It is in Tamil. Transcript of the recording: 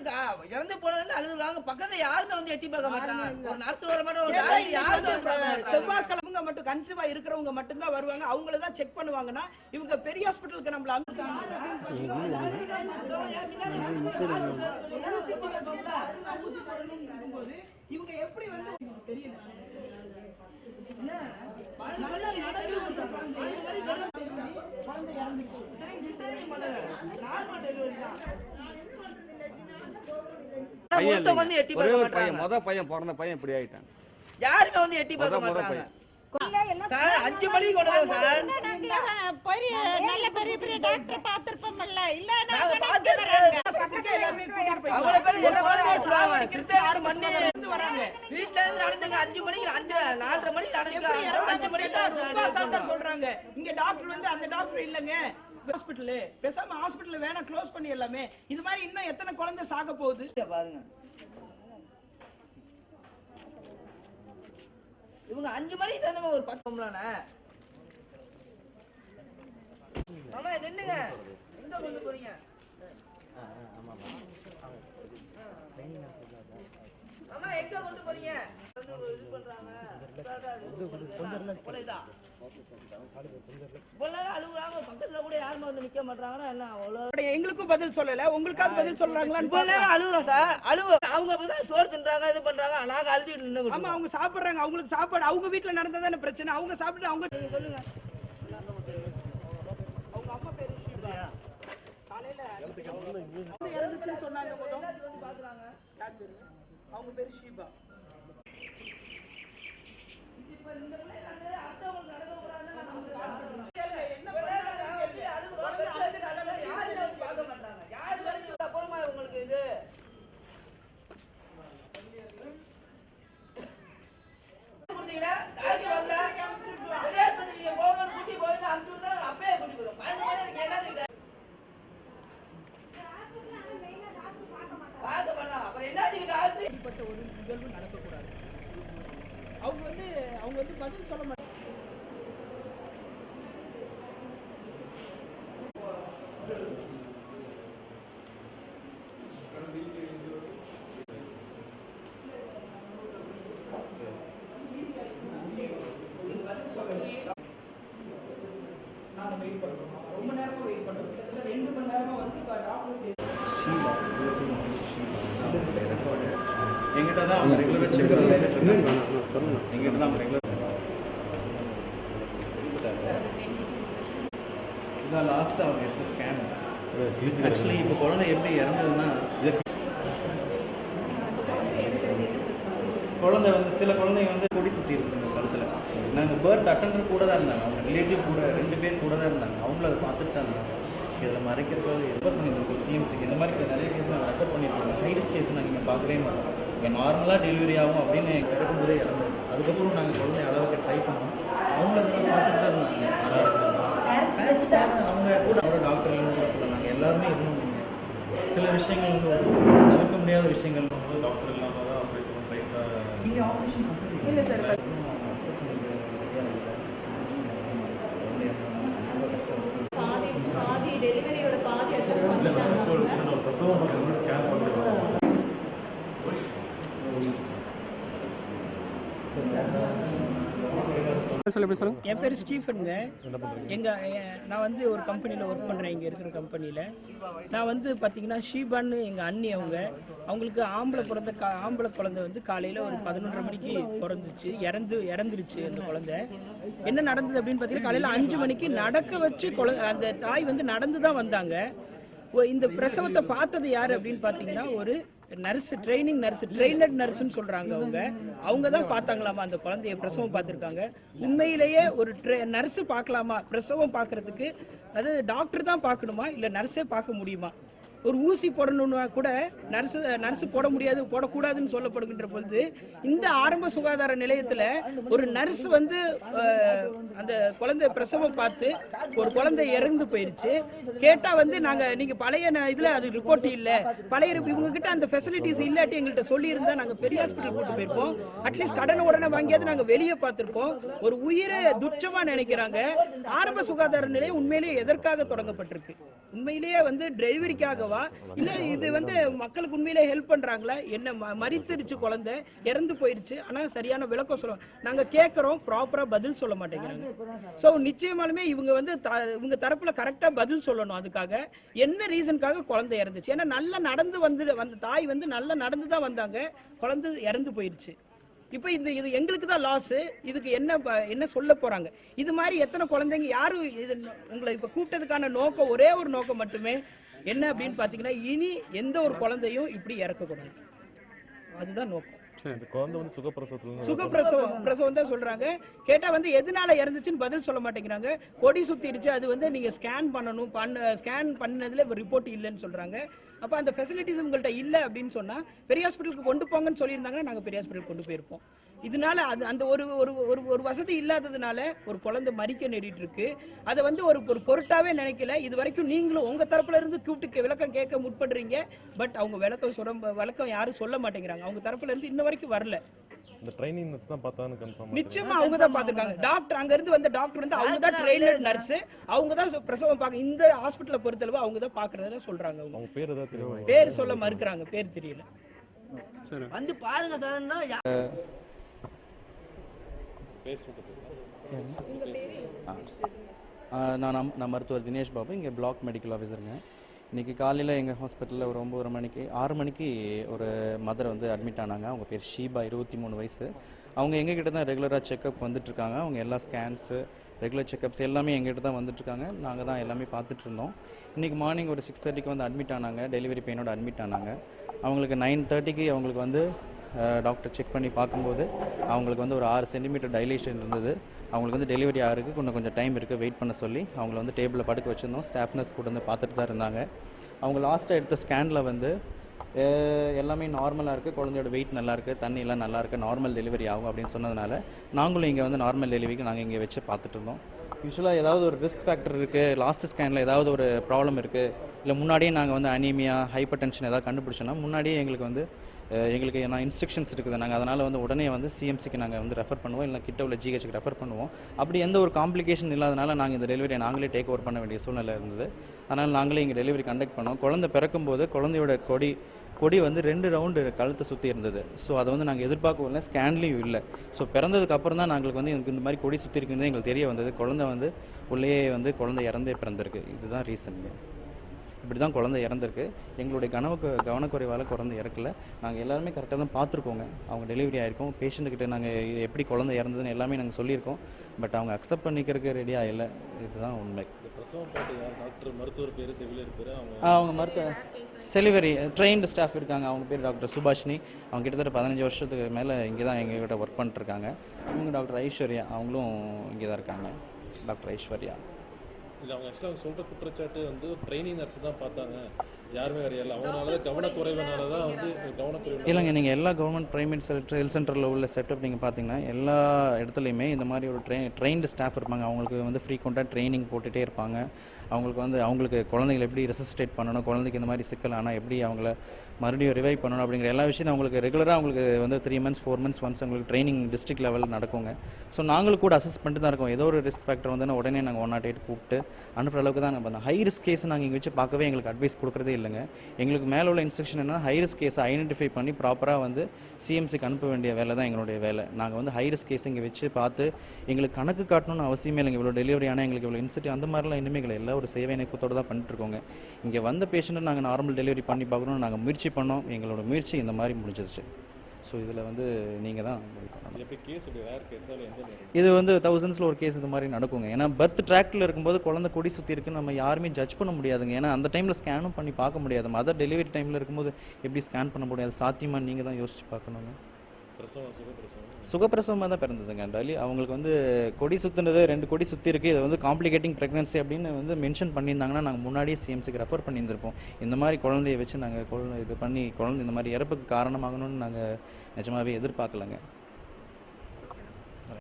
இறந்து போனது அழுகுறாங்க. பக்கத்துல யாருமே வந்து எட்டி பார்க்க மாட்டாங்க. ஒரு நர்ஸ் வர மாட்டோம். யாருமே செவ்வாய்க்கிழமை மட்டும் கன்சீவா இருக்கிறவங்க மட்டும்தான் வருவாங்க. அவங்கள தான் செக் பண்ணுவாங்கன்னா இவங்க பெரிய ஹாஸ்பிட்டலுக்கு நம்மள இவங்க எப்படி வந்து தெரியல. பையன் பிறந்த பையன் இப்படி ஆயிட்டான். யாருமே வந்து எட்டி பார்க்க மாட்டாங்க. 5 மணிக்கு கொண்டு சார் நல்ல பெரிய பெரிய டாக்டர் பாத்துருப்போம்ல. இல்ல அவ்வளவு பேர் வீட்டுல இருந்து நடந்துங்க 5 மணிக்கு 4:30 மணிக்கு நடந்துங்க 5 மணிக்கு சொல்றாங்க. இங்க டாக்டர் வந்து அந்த டாக்டர் இல்லங்க ஹாஸ்பிடல் பேசாம ஹாஸ்பிடல் வேணா க்ளோஸ் பண்ணி எல்லாமே. இது மாதிரி இன்னும் எத்தனை குழந்தை சாக போகுது பாருங்க. இவங்க 5 மணிக்கு சேர்ந்தவங்க ஒரு 10 மணிலானே. மாமா நின்னுங்க. எங்க கொண்டு போறீங்க? மாமா எங்க கொண்டு போறீங்க? இது பண்றாங்க. அழுகுறாங்க. பக்கத்துல கூட யாருமே வந்து நிக்க மாட்டாங்கன்னா என்ன அவ்வளவு. எங்களுக்கும் பதில் சொல்லல, உங்களுக்காவது பதில் சொல்றாங்களா? அழுகுறோம் சார். அவங்க சோறு தின்றாங்க, இது பண்றாங்க. நாங்க அழுதுட்டு நின்று. ஆமா, அவங்க சாப்பிடுறாங்க. அவங்களுக்கு சாப்பாடு அவங்க வீட்டுல நடந்ததானே பிரச்சனை. அவங்க சாப்பிட்டு அவங்க சொல்லுங்க. அவங்க அம்மா பேரு ஷீபா. காலையில இறந்துச்சுன்னு சொன்னாங்க. அவங்க பேரு ஷீபா. ஒரு நிகழ்வு நடக்கக்கூடாது. அவங்க வந்து பதில் சொல்ல மாட்டாங்க. நாம வெயிட் பண்றோம். ரொம்ப நேரமா வெயிட் பண்றோம். 2 மணி நேரமா வந்து டாக்டர் எங்கிட்ட தான் அவங்க ரெகுலராக செக் பண்ணிட்டு எங்கிட்ட தான் ரெகுலர் இதான் லாஸ்ட்டாக அவங்க எடுத்த ஸ்கேன். ஆக்சுவலி இப்போ குழந்தை எப்படி இறந்ததுன்னா குழந்தை வந்து சில குழந்தைங்க வந்து கொடி சுற்றி இருக்குது இந்த கழுத்தில். நாங்கள் பர்த் அட்டெண்டர் கூட தான் இருந்தாங்க. அவங்க ரிலேட்டிவ் கூட 2 பேர் கூட தான் இருந்தாங்க. அவங்களும் அதை பார்த்துட்டு தான் இருந்தாங்க. இதில் மறைக்கிறதுக்காக ரெஃபர் பண்ணியிருக்கோம் சிஎம்சிக்கு. இந்த மாதிரி நிறைய கேஸ் நாங்கள் ரெஃபர் பண்ணியிருக்கோம். ஹைரிஸ் கேஸ் நாங்கள் இங்கே பார்க்கவே மாட்டோம். இங்கே நார்மலாக டெலிவரி ஆகும் அப்படின்னு கிடக்கும்போதே இறந்தோம். அதுக்கப்புறம் நாங்கள் குழந்தை அளவுக்கு ட்ரை பண்ணோம். அவங்க பார்த்துட்டு தான் இருந்தாங்க. அவங்க கூட அவங்க டாக்டர்லாம் கூட சொன்னாங்க. எல்லாருமே இருந்தோம். சில விஷயங்கள் வந்து தவிர்க்க முடியாத விஷயங்கள் வந்து டாக்டர் இல்லாமல் தான் ஆப்ரேஷன் ரைட்டாக நீங்கள் ஆப்ரேஷன் இல்லை சார். என் பேர் ஸ்டீஃபனுங்க. நான் வந்து ஒரு கம்பெனியில் ஒர்க் பண்ணுறேன். இங்கே இருக்கிற கம்பெனியில் நான் வந்து பார்த்தீங்கன்னா ஷீபான்னு எங்கள் அண்ணி அவங்களுக்கு ஆம்பளை குழந்தை வந்து காலையில் ஒரு 11:30 மணிக்கு பிறந்துச்சு. இறந்துருச்சு அந்த குழந்தை. என்ன நடந்தது அப்படின்னு பார்த்தீங்கன்னா காலையில் 5 மணிக்கு நடக்க வச்சு அந்த தாய் வந்து நடந்து தான் வந்தாங்க. இந்த பிரசவத்தை பார்த்தது யார் அப்படின்னு பார்த்தீங்கன்னா ஒரு நர்ஸ், ட்ரெயினட் நர்ஸ்ன்னு சொல்றாங்க. அவங்க தான் பார்த்தாங்களாமா அந்த குழந்தைய பிரசவம் பார்த்துருக்காங்க. உண்மையிலேயே ஒரு நர்ஸ் பார்க்கலாமா பிரசவம் பார்க்கறதுக்கு? அதாவது டாக்டர் தான் பார்க்கணுமா இல்லை நர்ஸே பார்க்க முடியுமா? ஒரு ஊசி போடணும்னா கூட நர்ஸ் போட முடியாது, போடக்கூடாதுன்னு சொல்லப்படுகின்ற பொழுது இந்த ஆரம்ப சுகாதார நிலையத்தில் ஒரு நர்ஸ் வந்து அந்த குழந்தை பிரசவம் பார்த்து ஒரு குழந்தை இறந்து போயிருச்சு. கேட்டால் வந்து நீங்கள் பழைய இதில் அது ரிப்போர்ட் இல்லை, பழைய இவங்ககிட்ட அந்த ஃபெசிலிட்டிஸ் இல்லாட்டி எங்கள்கிட்ட சொல்லியிருந்தா நாங்கள் பெரிய ஹாஸ்பிட்டல் கூட்டு போயிருப்போம். அட்லீஸ்ட் உடனே வாங்கியாவது நாங்கள் வெளியே பார்த்துருப்போம். ஒரு உயிரை துச்சமாக நினைக்கிறாங்க. ஆரம்ப சுகாதார நிலையம் உண்மையிலேயே எதற்காக தொடங்கப்பட்டிருக்கு? உண்மையிலேயே வந்து டெலிவரிக்காக உண்மையாவா இல்ல இது வந்து மக்களுக்கு உண்மையிலே ஹெல்ப் பண்றாங்களா? என்ன மரித்துருச்சு, குழந்தை இறந்து போயிருச்சு, ஆனா சரியான விளக்கம் சொல்ல நாங்க கேட்கறோம், ப்ராப்பரா பதில் சொல்ல மாட்டேங்கிறாங்க. ஸோ நிச்சயமாலுமே இவங்க வந்து இவங்க தரப்புல கரெக்டா பதில் சொல்லணும். அதுக்காக என்ன ரீசனுக்காக குழந்தை இறந்துச்சு? ஏன்னா நல்லா நடந்து வந்த தாய் வந்து நல்லா நடந்து தான் வந்தாங்க, குழந்தை இறந்து போயிருச்சு. இப்போ இது எங்களுக்கு தான் லாஸ். இதுக்கு என்ன சொல்ல போறாங்க? இது மாதிரி எத்தனை குழந்தைங்க யாரும் உங்களை இப்போ கூப்பிட்டதுக்கான நோக்கம் ஒரே ஒரு நோக்கம் மட்டுமே என்ன அப்படின்னு பார்த்தீங்கன்னா, இனி எந்த ஒரு குழந்தையும் இப்படி இறக்கக்கூடாது, அதுதான் நோக்கம். குழந்தை வந்து சுகப்பிரசவம் தான் சொல்றாங்க. கேட்டா வந்து எதனால இறந்துச்சுன்னு பதில் சொல்ல மாட்டேங்கிறாங்க. கொடி சுத்திடுச்சு, அது வந்து நீங்க ஸ்கேன் பண்ணணும், ஸ்கேன் பண்ணதுல ரிப்போர்ட் இல்லைன்னு சொல்றாங்க. அப்ப அந்த ஃபெசிலிட்டிஸ் உங்கள்கிட்ட இல்லை அப்படின்னு சொன்னா பெரிய ஹாஸ்பிட்டலுக்கு கொண்டு போங்கன்னு சொல்லியிருந்தாங்கன்னா நாங்க பெரிய ஹாஸ்பிட்டலுக்கு கொண்டு போயிருப்போம். இதனால அந்த ஒரு வசதி இல்லாததுனால ஒரு குழந்தை மறிக்க நேரிட்டு இருக்கு. அதை வந்து ஒரு பொருட்டாவே நினைக்கல. இது வரைக்கும் நீங்களும் உங்க தரப்புல இருந்து கூப்பிட்டு விளக்கம் கேட்க முற்படுறீங்க. பட் அவங்க விளக்கம் யாரும் சொல்ல மாட்டேங்கிறாங்க. அவங்க தரப்புல இருந்து இன்ன வரைக்கும் வரல. இந்த ட்ரைனிங் நர்ஸ் தான் பார்த்தான்னு கன்ஃபார்ம். நிச்சயமா அவங்க தான் பார்த்திருக்காங்க. டாக்டர் அங்க இருந்து வந்த டாக்டர் வந்து அவங்க தான் ட்ரெயினட் நர்ஸ், அவங்க தான் பிரசவம் பார்க்க இந்த ஹாஸ்பிடல்ல பொறுத்தளவு அவங்க தான் பார்க்கறதா சொல்றாங்க. அவங்க பேர் ஏதாவது தெரியுமா? பேர் சொல்ல மறுக்கறாங்க, பேர் தெரியல. சரி வந்து பாருங்க சார்னா நான் மருத்துவர் தினேஷ் பாபு, இங்கே பிளாக் மெடிக்கல் ஆஃபீஸருங்க. இன்றைக்கி காலையில் எங்கள் ஹாஸ்பிட்டலில் ஒரு 9 மணிக்கு 6 மணிக்கு ஒரு மதர் வந்து அட்மிட் ஆனாங்க. அவங்க பேர் ஷீபா, 23 வயசு. அவங்க எங்ககிட்ட தான் ரெகுலராக செக்கப் வந்துட்டுருக்காங்க. அவங்க எல்லா ஸ்கேன்ஸு ரெகுலர் செக்கப்ஸ் எல்லாமே எங்ககிட்ட தான் வந்துட்டுருக்காங்க. நாங்கள் தான் எல்லாமே பார்த்துட்டு இருந்தோம். இன்றைக்கி மார்னிங் ஒரு 6:30க்கு வந்து அட்மிட் ஆனாங்க. டெலிவரி பெயினோட அட்மிட் ஆனாங்க. அவங்களுக்கு 9:30க்கு அவங்களுக்கு வந்து டாக்டர் செக் பண்ணி பார்க்கும்போது அவங்களுக்கு வந்து ஒரு 6 சென்டிமீட்டர் டைலேஷன் இருந்தது. அவங்களுக்கு வந்து டெலிவரி ஆகிறதுக்கு கொஞ்சம் டைம் இருக்குது, வெயிட் பண்ண சொல்லி அவங்கள வந்து டேபிளில் படுக்க வச்சுருந்தோம். ஸ்டாஃப் நர்ஸ் கூட வந்து பார்த்துட்டு தான் இருந்தாங்க. அவங்க லாஸ்ட்டாக எடுத்த ஸ்கேனில் வந்து எல்லாமே நார்மலாக இருக்குது, குழந்தையோட வெயிட் நல்லாயிருக்கு, தண்ணியெல்லாம் நல்லாயிருக்கு, நார்மல் டெலிவரி ஆகும் அப்படின்னு சொன்னதுனால நாங்களும் இங்கே வந்து நார்மல் டெலிவரிக்கு நாங்கள் இங்கே வச்சு பார்த்துட்டு இருந்தோம். யூஸ்வலாக ஏதாவது ஒரு ரிஸ்க் ஃபேக்டர் இருக்குது, லாஸ்ட் ஸ்கேனில் ஏதாவது ஒரு ப்ராப்ளம் இருக்குது, இல்லை முன்னாடியே நாங்கள் வந்து அனீமியா, ஹைப்பர் டென்ஷன் ஏதாவது கண்டுபிடிச்சோன்னா முன்னாடியே எங்களுக்கு வந்து இன்ஸ்ட்ரக்ஷன்ஸ் இருக்குது. நாங்கள் அதனால் வந்து உடனே வந்து சிஎம்சிக்கு நாங்கள் வந்து ரெஃபர் பண்ணுவோம், இல்லை கிட்ட உள்ள ஜிஹெச்சுக்கு ரெஃபர் பண்ணுவோம். அப்படி எந்த ஒரு காம்ப்ளிகேஷன் இல்லாதனால நாங்கள் இந்த டெலிவரியை நாங்களே டேக் ஓவர் பண்ண வேண்டிய சூழ்நிலை இருந்தது. அதனால் நாங்களே இங்கே டெலிவரி கண்டக்ட் பண்ணோம். குழந்தை பிறக்கும்போது குழந்தையோட கொடி வந்து 2 ரவுண்டு கழுத்தை சுற்றி இருந்தது. ஸோ அதை வந்து நாங்கள் எதிர்பார்க்கவும் இல்லை, ஸ்கேன்லேயும் இல்லை. ஸோ பிறந்ததுக்கு அப்புறம் தான் நாங்களுக்கு வந்து எனக்கு இந்த மாதிரி கொடி சுற்றி இருக்குன்னு எங்களுக்கு தெரிய வந்தது. குழந்தை வந்து உள்ளே வந்து குழந்தை இறந்தே பிறந்திருக்கு. இதுதான் ரீசனுங்க. இப்படி தான் குழந்தை இறந்துருக்கு. எங்களுடைய கவனக்குறைவால் குழந்தை இறக்கல. நாங்கள் எல்லாருமே கரெக்டாக தான் பார்த்துருக்கோங்க. அவங்க டெலிவரி ஆகிருக்கோம். பேஷண்ட்டுக்கிட்ட நாங்கள் எப்படி குழந்தை இறந்ததுன்னு எல்லாமே நாங்கள் சொல்லியிருக்கோம். பட் அவங்க அக்செப்ட் பண்ணிக்கிறதுக்கு ரெடியாக இல்லை. இதுதான் உண்மை. டாக்டர் மருத்துவர் பேர், செவிலியர் பேர், அவங்க செலிவரி ட்ரெயின்டு ஸ்டாஃப் இருக்காங்க. அவங்க பேர் டாக்டர் சுபாஷினி. அவங்க கிட்டத்தட்ட 15 வருஷத்துக்கு மேலே இங்கே தான் எங்ககிட்ட ஒர்க் பண்ணிட்டுருக்காங்க. இவங்க டாக்டர் ஐஸ்வர்யா, அவங்களும் இங்கே தான் இருக்காங்க. டாக்டர் ஐஸ்வர்யா இல்லை, அவங்க ஆக்சுவலாக சொல்கிற குற்றச்சாட்டு வந்து ட்ரைனிங் நர்ஸ் தான் பார்த்தாங்க, யாருமே வரையல, அவங்களால கவனக்குறைவனால தான் வந்து கவனக்குறைவு. இல்லைங்க, நீங்கள் எல்லா கவர்மெண்ட் ப்ரைவேட் ஹெல்த் சென்டரில் உள்ள செட்டப் நீங்கள் பார்த்தீங்கன்னா எல்லா இடத்துலையுமே இந்த மாதிரி ஒரு ட்ரெயின்டு ஸ்டாஃப் இருப்பாங்க. அவங்களுக்கு வந்து ஃப்ரீக்வெண்ட்டாக ட்ரைனிங் போட்டுகிட்டே இருப்பாங்க. அவங்களுக்கு குழந்தைகளை எப்படி ரெசிஸ்டேட் பண்ணணும், குழந்தைக்கு இந்த மாதிரி சிக்கல் ஆனால் எப்படி அவங்கள மறுபடியும் ரிவைவ் பண்ணணும் அப்படிங்கிற எல்லா விஷயம் அவங்களுக்கு ரெகுலராக அவங்களுக்கு வந்து 3 months 4 months ஒன்ஸ் அவங்களுக்கு ட்ரைனிங் டிஸ்ட்ரிக்ட் லெவலில் நடக்குங்க. ஸோ நாங்களும் கூட அசஸ் பண்ணிட்டு தான் இருக்கோம். ஏதோ ஒரு ரிஸ்க் ஃபேக்டர் வந்து உடனே நாங்கள் 108 கூப்பிட்டு அனுப்புகிற அளவுக்கு தான் நம்ம ஹை ரிஸ்க் கேஸ் நாங்கள் இங்கே வச்சு பார்க்கவே எங்களுக்கு அட்வைஸ் கொடுக்குறதே இல்லைங்க. எங்களுக்கு மேலே உள்ள இன்ஸ்ட்ரக்ஷன் என்ன, ஹை ரிஸ்க் கேஸை ஐடென்டிஃபை பண்ணி ப்ராப்பராக வந்து சிஎம்சிக்கு அனுப்ப வேண்டிய வேலை தான் எங்களுடைய வேலை. நாங்கள் வந்து ஹை ரிஸ்க் கேஸ் இங்கே வச்சு பார்த்து எங்களுக்கு கணக்கு காட்டணும்னு அவசியமே இல்லைங்க. இவ்வளோ டெலிவரி ஆனால் எங்களுக்கு இவ்வளோ இன்சிட்டி அந்த மாதிரிலாம் இனிமேல் எல்லாம் ஒரு சேவை இணைப்பத்தோடு தான் பண்ணிட்டுருக்கோங்க. இங்கே வந்த பேஷண்ட்டை நாங்கள் நார்மல் டெலிவரி பண்ணி பார்க்கணும்னு நாங்கள் முயற்சி பண்ணோம். எங்களோட முயற்சி இந்த மாதிரி முடிஞ்சிருச்சு. ஸோ இதில் வந்து நீங்கள் தான் இது வந்து தௌசண்ட்ஸில் ஒரு கேஸ் இந்த மாதிரி நடக்குங்க. ஏன்னா பர்த் ட்ராக்டில் இருக்கும்போது குழந்தை கொடி சுற்றி இருக்குன்னு நம்ம யாருமே ஜட்ஜ் பண்ண முடியாதுங்க. ஏன்னா அந்த டைமில் ஸ்கேனும் பண்ணி பார்க்க முடியாது. மதர் டெலிவரி டைமில் இருக்கும்போது எப்படி ஸ்கேன் பண்ண முடியாது, சாத்தியமாக நீங்கள் தான் யோசிச்சு பார்க்கணுங்க. சுகப்பிரசவமாக தான் பிறந்ததுங்க. அவங்களுக்கு வந்து கொடி சுற்றுனது 2 கொடி சுற்றி இருக்குது, இது வந்து காம்ப்ளிகேட்டிங் ப்ரெக்னன்சி அப்படின்னு வந்து மென்ஷன் பண்ணியிருந்தாங்கன்னா நாங்கள் முன்னாடியே சிஎம்சிக்கு ரெஃபர் பண்ணியிருந்திருப்போம். இந்த மாதிரி குழந்தைய வச்சு நாங்கள் இது பண்ணி குழந்தை இந்த மாதிரி இறப்புக்கு காரணமாகணும்னு நாங்கள் நிஜமாகவே எதிர்பார்க்கலங்க.